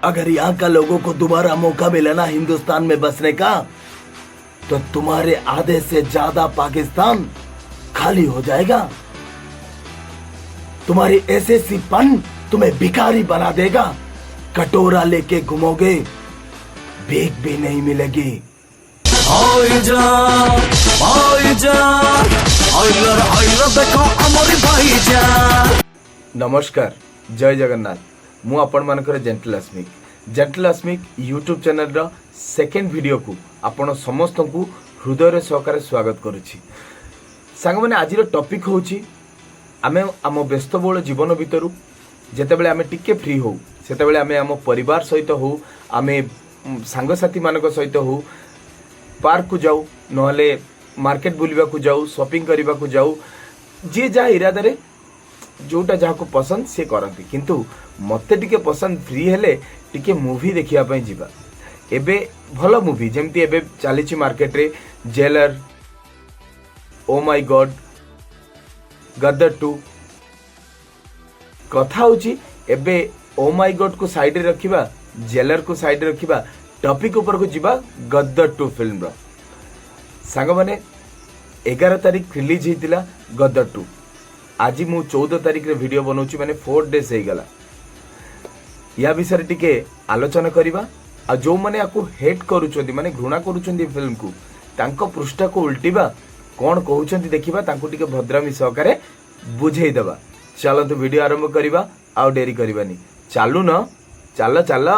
अगर यहाँ का लोगों को दोबारा मौका मिले ना हिंदुस्तान में बसने का, तो तुम्हारे आधे से ज्यादा पाकिस्तान खाली हो जाएगा। तुम्हारी एसएससी पन तुम्हें भिखारी बना देगा। कटोरा लेके घूमोगे, भीख भी नहीं मिलेगी। नमस्कार, जय जगन्नाथ। मु आपण मानकर जेंटल अस्मिक यूट्यूब चैनल रो सेकेंड वीडियो को आपण समस्त को हृदय सहकार स्वागत करुछि। सांग माने आज टॉपिक होछि आमे आम व्यस्तबहुल जीवन भितर जेतेबेले आमे टिके फ्री हो सेतेबेले आमे आम परिवार सहित हो, आमे सांगसाथी मानक सहित हो, पार्क को जाऊ नहले मार्केट बुलिबा को जाऊ, शॉपिंग करबा को जाऊ, जे जा इरादा रे जोटा जहाँ को पसंद से करती। किंतु मते टिके पसंद फ्री हेले टिके मूवी देखिया पई जिबा। एबे भलो मूवी जेमती एबे चलीची मार्केट रे जेलर, ओ माय गॉड, गदर 2। कथा होची एबे ओ माय गॉड को साइड रे रखिबा, जेलर को साइड रे रखिबा, टॉपिक ऊपर को जिबा गदर 2 फिल्म रो। सांग माने 11 तारीख रिलीज हेतिला गदर 2। आज मु 14 तारीख रे वीडियो बनाउची, माने 4 डेज हे गला। या विषय टिके आलोचना करिबा। आ जो माने आकु हेट करूचंती, माने घृणा करूचंती फिल्म को, तांको पृष्ठा को उल्टीबा, कोन कहउचंती देखिबा, तांको टिके भद्रामी सहकारे बुझेई देबा। चलो तो वीडियो आरंभ करिबा, आ डेरी करिबानी। चालू न, चल चल।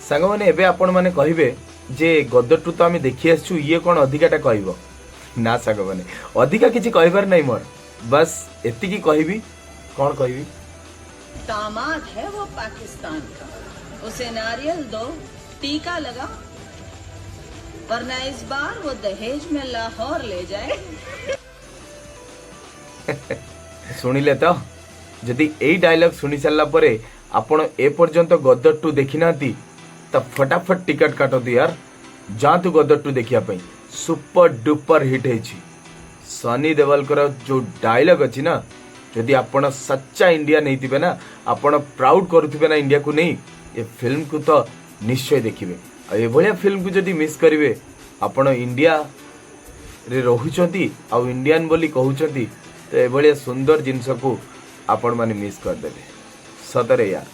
सांग माने एबे आपण माने कहिबे जे गदर 2 तो आमे देखि आछू, ये कोन अधिकाटा कहइबो ना। सांग माने अधिका किछि कहबार नै मोर, बस एतिकी कहिबी। कोन कहिबी? दामाद है वो पाकिस्तान का, उसे नारियल दो, टीका लगा, वरना इस बार वो दहेज में लाहौर ले जाए। सुनिले तो, जदि एई डायलॉग सुनी सारला परे आपण ए पर्यंत गदर 2 देखि नाती तो फटाफट टिकट काटो यार, जातु गदर 2 देखिया पई। सुपर डुपर हिट है सनी देओल जो डायलॉग अच्छी ना, यदि आपण सच्चा इंडिया नहीं थिबे ना, आपण प्राउड करुथिबे ना इंडिया को नहीं, ये फिल्म को तो निश्चय देखिबे। आ ए भलिया फिल्म को जदि मिस करिवे, आपण इंडिया रे रहुचंती आ इंडियन बोली कहउचंती, तो ए भलिया सुंदर जिंस को आपण माने मिस कर देबे। सतरे यार,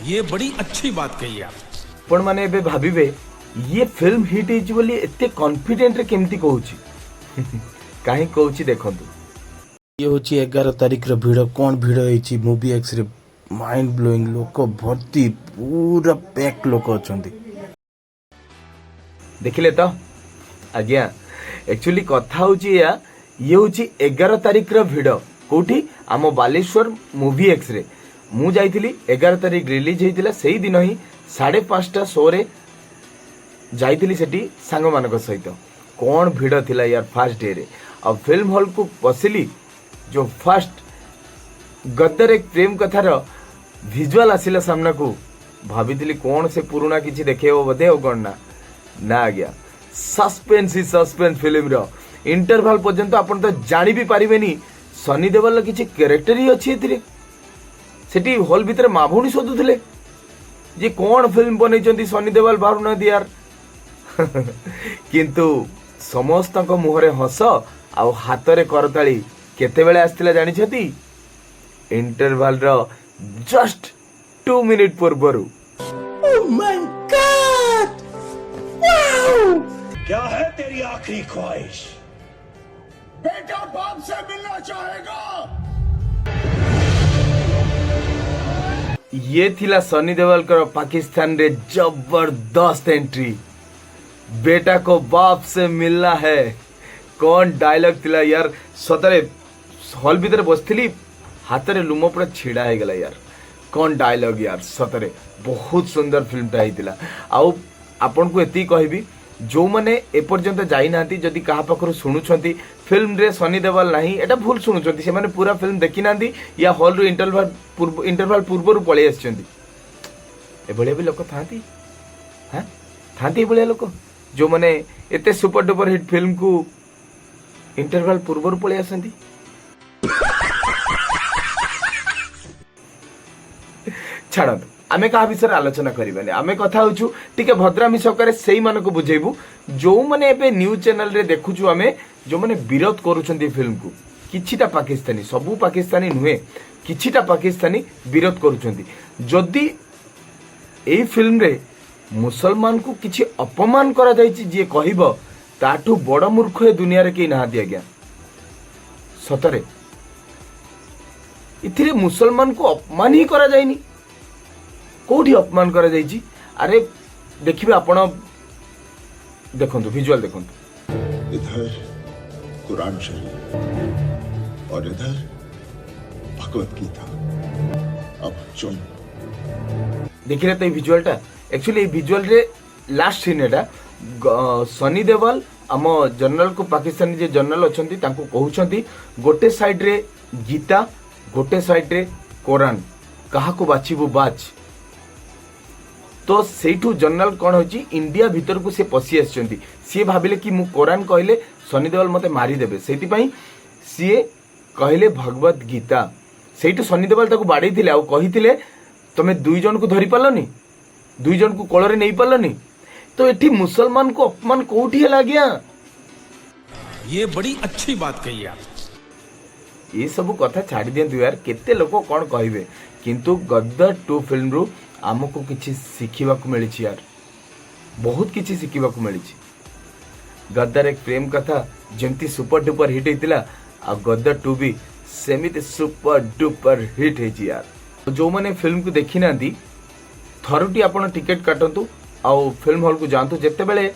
ये बड़ी अच्छी बात कही आप। पण माने एबे भाबिबे ये फिल्म हिट हेची बोली एते कॉन्फिडेंट रे केमती कहउची। काहे कहउची देखंतु। ये होची 11 तारीख रे भिड़। कोन भिड़ हेची movie X ray, mind blowing, लोक भर्ती, पूरा पैक लोक अछंती। देखिले तो आज्ञा, एक्चुअली कथा होची या, ये होची 11 तारीख रे भिड़ कोठी आम बालेश्वर मूवी एक्स रे। मु जाइथिली 11 तारीख रिलीज हेतिला, सेही दिन ही 5:30 शो रे जाइथिली सेठी सांग मानक सहित। कोन भिड़ थिला यार फर्स्ट डे रे। अब फिल्म हॉल को पसिली, जो फर्स्ट गदर एक प्रेम कथार विजुअल आसिला सामना को, भाबिथिली कोन से पुराना किछि देखेबो बदे हो कोन ना ना गया। सस्पेंस ही सस्पेंस फिल्म रो इंटरवल पर्यंत आपण तो जानि भी पारिबेनी सनी देओल किछि कैरेक्टर ही अछि एथिरे। सेठी हॉल भितर माभुणी शोधुथिले जे कोन फिल्म बनैचंती सनी देओल बाहर न दियार। किंतु समस्त मुहरे हस आ हाथ रे करताली केते बेले आस्तिला जानि छथि? इंटरवल रो जस्ट 2 मिनिट पूर्वरु। Oh my God, wow! क्या है तेरी आखिरी ख्वाहिश? बेटा बाप से मिलना चाहेगा? ये थिला सनी देओल कर पाकिस्तान रे जबरदस्त एंट्री। बेटा को बाप से मिलना है। कौन डायलॉग थिला यार, सतरे हॉल भीतर बसथिली, हाथ रे लुम पूरा छिड़ा हे गला यार। कौन डायलॉग यार, सतरे बहुत सुंदर फिल्म टा हितिला। आउ आपन को एती कहबी, जो माने ए पर्यंत जाई नांती, जदी कहा पाखरु सुनुछंती फिल्म रे सनी देओल नाही, एटा भूल सुनुछंती। से माने पूरा फिल्म देखि नांती या हॉल रो इंटरवल पूर्वरु पळे आछंती। ए भले भी लोक थांती, हां थांती भले लोक जो माने एते सुपर डुपर हिट फिल्म को इंटरवल पूर्व पलि आसती छाड़ आम क्या विषय आलोचना करवानी आम कथा हूँ टे भद्रामी सकारे से मानक बुझेबू जो मैंने न्यूज चैनल रे देखुचु आम जो मैंने विरोध करुँच फिल्म को किछिटा पाकिस्तानी सबू पाकिस्तानी नुहे किछिटा पाकिस्तानी विरोध करुँच जदि एई फिल्म रे मुसलमान को किछि अपमान करा जायछि जे कहिबो ताठू बड़ मूर्ख ए दुनिया रे के नाहादी आज्ञा सतरे इथिरे मुसलमान को अपमान ही करा जायनी कोठी अपमान करा जायछि अरे देखिबे आपण देखंतु विजुअल देखंतु इधर कुरान शरीफ और इधर भगवत गीता अब चुन देखिले तो विजुअलटा एक्चुअली विजुअल रे लास्ट सीन एटा सनी देवल आम जनरल को पाकिस्तानी जे जनरल अछंती तांको कहउछंती गोटे साइड रे गीता गोटे साइड रे कुरान कहा को बाछिबु बाच तो सेठू जनरल कौन होची इंडिया भीतर को से पसी आछंती सी भाबिले कि मु कुरान कहले सनी देवल मते मारी देबे सेति पई सी कहले भगवत गीता सेठू सनी देवल ताको बाडै थिले आ कहिथिले तमे दुई जन को धरी पालनी दुई जन को कोଳରେ नहीं पालनी तो एठी मुसलमान को अपमान कोठी है गया ये बड़ी अच्छी बात कही आप ये सब कथा छाड़ी दियंतु यार केते लोक कौन कहिबे किंतु गद्दार 2 फिल्म रु हमको किछि सिखिबा को मिली यार बहुत किछि सिखिबा को मिली गद्दार एक प्रेम कथा जेंती सुपर डुपर हिट हेतिला आ गद्दार 2 भी सेमिति सुपर डुपर हिट हे यार जो माने फिल्म को देखि नांदी थरुटी आपण टिकेट काटंतु आउ फिल्म हॉल को जानतु जेते बेले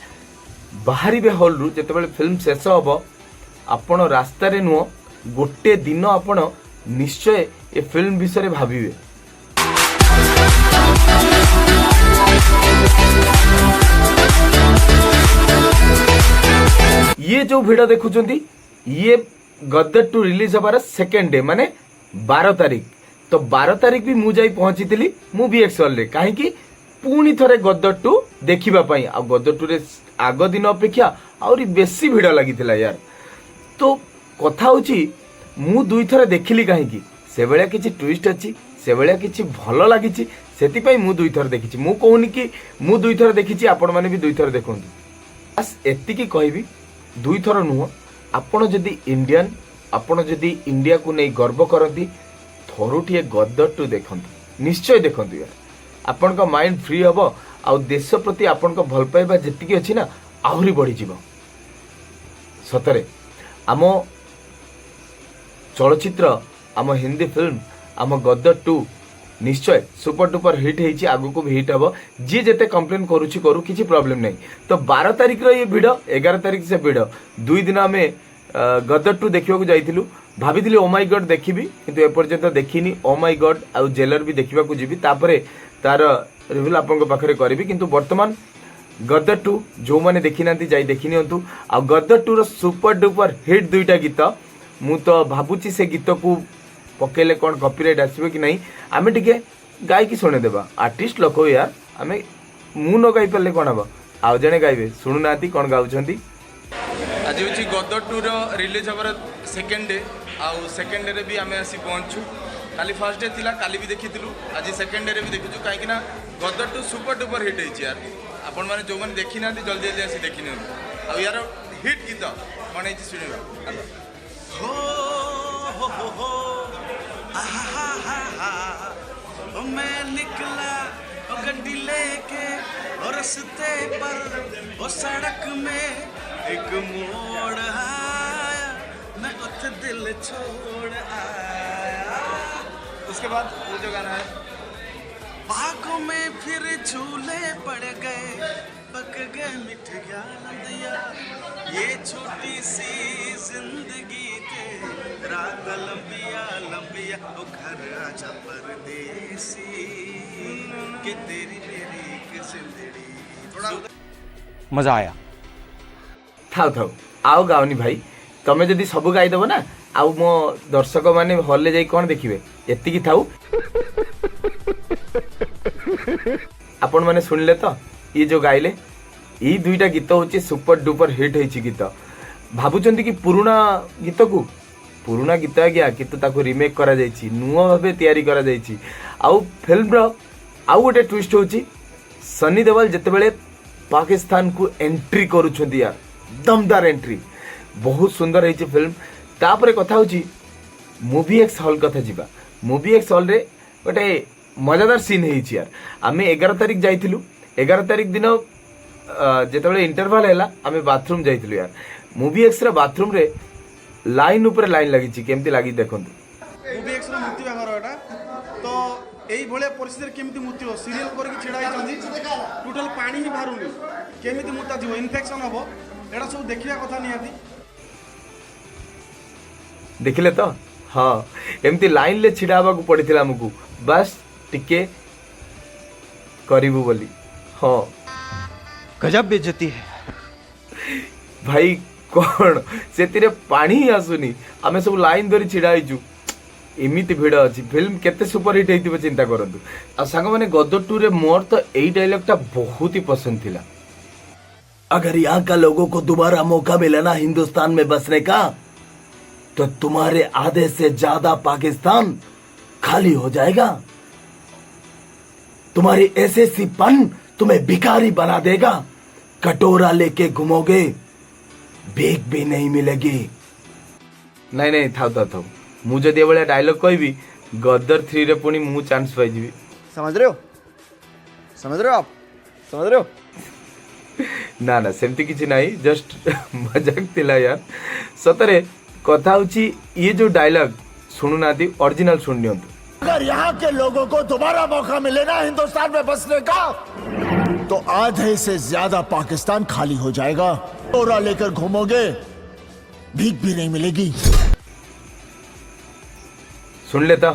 बाहरी हॉल रु जेते बेले फिल्म शेष हबो आपण रास्ता रे नुओ गोटे दिन आपण निश्चय ए फिल्म विषय भाबिबे ये जो वीडियो देखुचंती ये गद्दार 2 रिलीज हबार सेकेंड डे माने 12 तारीख तो 12 तारीख भी मुझे पहुंची थी मूवी एक्सएल रे कहीं पुणी थरे गद्दार 2 देखिबा पई आ गद्दार 2 रे आग दिन अपेक्षा आउरी बेसी भिड़ लगी यार तो कथा होची मु दुई थरे देखिली कहीं से बेले किछि ट्विस्ट अछि से बेले किछि भलो लागिछि सेति पई मु दुई थरे देखिछि मु कहूनी कि मु दुई थरे देखिछि आपण माने भी दुई थरे देखंतु बस एति की कहबी दुई थर नुह आपण जदी इंडियन आपण जदी इंडिया को नहीं गर्व करती थरुटिए गद्दार 2 देखंतु निश्चय देखंतु यार आपण का माइंड फ्री हबो आ देश प्रति आपण का भल पाइबा जेतिकी अछि ना आहुरी बढ़ी जीवो सतरे आम चलचित्र आम हिंदी फिल्म आम गद्दार 2 निश्चय सुपर डुपर हिट हेची आगु को भी हिट हबो जी जेते कंप्लेन करूची करू किछि प्रॉब्लम नहीं तो 12 तारिख रो ये वीडियो 11 तारिख से वीडियो दुई दिन आमे गद्दार 2 देखिबा को जाइथिलु भाभी ओ माई गॉड देखिबी किंतु एपर्यंत देखिनी ओ माई गॉड आउ जेलर भी देखिबा को जीबी तापरे तार रिव्यू आपन पाखे करी किंतु वर्तमान गद्दार 2 जो माने देखि नांती जाई देखि नियंतु आ गद्दार 2 रो सुपर डुपर हिट दुईटा गीत मु तो भाबुची से गीत को पकेले कौन कॉपीराइट आसबे कि नहीं आमे टिके गाय की सुने देबा आर्टिस्ट लोक यार आमे मु न गाई परले कोन हबो आउ जने गाइबे सुनु नाती कोन गाउछंती आज हूँ गद्दार 2 रो रिलीज हबार सेकेंड डे आउ सेकेंड डे रे भी आमे आसी पहुंचू काली फर्स्ट डे थिला काली भी देखिथिलु आज सेकेंड डे रे भी देखुछु काहे कि ना गद्दार 2 सुपर डुपर हिट हेछि यार आपण माने जो माने देखि नाती जल्दी जल्दी आसी देखि नियु आ यार हिट गीत कोन हेछि सुनिबा हो आहा मैं निकला गड्डी लेके और रस्ते पर वो सड़क में एक मोड़ आया मैं उठ दिल छोड़ आया उसके बाद वो जो गाना है बागों में फिर झूले पड़ गए पक गए मिठ गया नदिया ये छोटी सी जिंदगी के रात लंबिया लंबिया ओ घर आजा परदेसी कि तेरी मेरी एक जिंदगी थोड़ा मजा आया थाउ थाउ आओ गाओनी भाई तमे जदी सब गाई देबो ना आउ मो दर्शक माने हॉल ले जाई कोन देखिबे एतिकी थाउ आपण माने सुनले तो ये जो गाइले ये दुईटा गीत होची सुपर डुपर हिट होची गीत भाबुचंती कि पुराना गीत आज्ञा किंतु ताको रिमेक करा जायछि नुआ भाबे तयारी करा जायछि आउ फिल्म रो आउ गोटे ट्विस्ट होछि सनी देओल जेतेबेले पाकिस्तान को एंट्री करूछंती यार दमदार एंट्री बहुत सुंदर है फिल्म तापरे कथा होछि मूवी एक्स हॉल कथा जीवा मूवी एक्स हॉल रे गोटे मजादार सीन है यार आमे 11 तारिख जाइथिलु 11 तारिख दिन जेतेबेले इंटरवल हैला आमे बाथरूम जाइथिलु यार मूवी एक्स रे बाथरूम रे लाइन ऊपर लाइन लगी केमती लगी देखंतु मूवी एक्स रो मृत्यु बागर एटा तो एई भले परिस्थिति केमती मृत्यु हो सीरियल करके छेड़ा आइछंती टोटल पानी ही बाहरुनी केमती मुता जीव इन्फेक्शन हबो एटा सब देखिया कथा नियाती देखिले तो हाँ एमती लाइन ले छिड़ा हवा को पड़िथिला हमकु बस टिके करिबु बोली हाँ गजब बेइज्जती है भाई कौन से पानी ही आसुनी आमे सब लाइन धरी छिड़ा आइचु एमिति भिड़ अच्छी फिल्म केते सुपर हिट होइतिबो चिंता करंतु आ संग माने गदर 2 रे मोर तो एई डायलॉग टा बहुत ही पसंद थिला अगर यहाँ का लोगों को दोबारा मौका मिले ना हिंदुस्तान में बसने का तो तुम्हारे आधे से ज्यादा पाकिस्तान खाली हो जाएगा तुम्हारी ऐसे पन तुम्हें भिखारी बना देगा कटोरा लेके घूमोगे भीख भी नहीं मिलेगी नहीं थाऊ मु जदि ए भलिया डायलॉग कहबी गदर 3 रे पुणी मु चांस पाई जीवी समझ रहे हो आप समझ रहे हो ना सेमती किछि नहीं जस्ट मजाक थिला यार सतरे कथा होची ये जो डायलॉग सुनु नाती ओरिजिनल सुन नियंतु अगर यहाँ के लोगों को दोबारा मौका मिले ना हिंदुस्तान में बसने का तो आधे से ज्यादा पाकिस्तान खाली हो जाएगा कटोरा लेकर घूमोगे भीख भी नहीं मिलेगी सुन लेता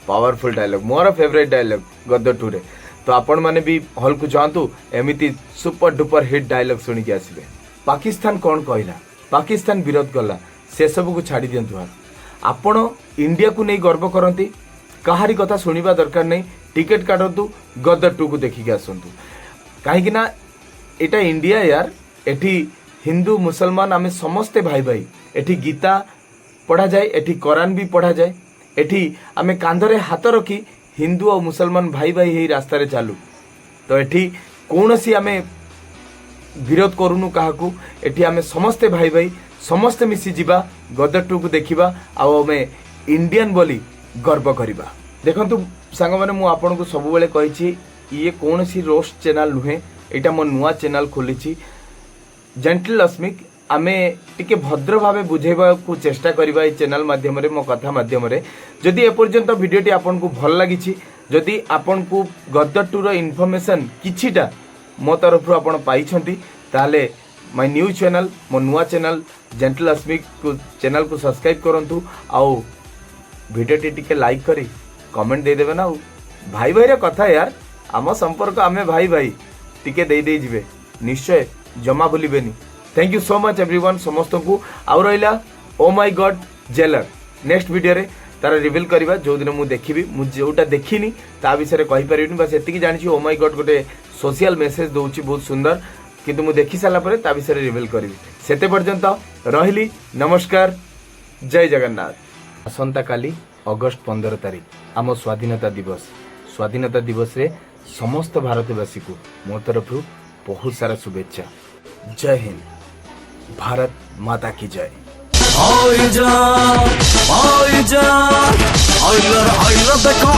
पावरफुल डायलॉग मोर फेवरेट डायलॉग गदर 2 रे तो आपण माने भी हॉल को जातु एमिति सुपर डुपर हिट डायलॉग सुनी के आसीबे पाकिस्तान कौन कहला पाकिस्तान विरोध कला से सब को छाड़ी दियंतु यार आपण इंडिया को नहीं गर्व करंती कहारी कथा सुनिबा दरकार नहीं टिकट काटंतु गदर 2 को देखि के आसंतु काहे कि ना एटा इंडिया यार एठी हिंदू मुसलमान आमे समस्ते भाई भाई एठी गीता पढ़ा जाए एठी कुरान भी पढ़ा जाए एठी आमे कांधरे हाथ रखी हिंदू और मुसलमान भाई भाई ही रास्ता रे चालू तो एठी कौनसी आमे विरोध करूनु काहाकू एठी आमे समस्ते भाई भाई समस्ते मिसी जीवा गदर 2 को देखिबा आ आमे इंडियन बोली गर्व करिबा देखंतु सांग माने मु आपन को सब बेले कहिछि ये कौनसी रोस्ट चैनल नुहे एटा मो नुआ चैनल खोलिछि जेंटल अस्मिक आमे टिके भद्र भावे बुझेबा को चेष्टा करिबा ए चैनल माध्यम रे मो कथा माध्यम रे जदि ए पर्यंत वीडियोटी आपन को भल लागिछि जदि आपन को गदर 2 रो इन्फॉर्मेशन किछिटा मो तरफ आपन पाइछंती ताले माय न्यू चैनल मो नुआ चैनल जेंटल अस्मिक को चैनल को सब्सक्राइब करंतु आउ वीडियोटी टिके लाइक करी कमेंट दे देबे ना भाई भाई रे कथा यार आम संपर्क आमे भाई भाई टिके दे जिवे निश्चय जमा भूलिबेनी thank you so much everyone समस्त को आउ रहिला oh my God Jailer next video रे तार रिवील करबा जो दिन मु देखिबी मु जोटा देखिनी ता विषय कहि परिबिनी बस एतिकी जानि छी ओ माय गॉड गोटे सोशल मेसेज दोउची बहुत सुंदर किंतु मु देखि साला परे ता विषय रिवील करबी सेते पर्यंत रहिली नमस्कार जय जगन्नाथ असंता काली अगस्त 15 तारिख आम स्वाधीनता दिवस रे समस्त भारतवासी को मो तरफ बहुत सारा शुभेच्छा जय हिंद भारत माता की जय आइला देखो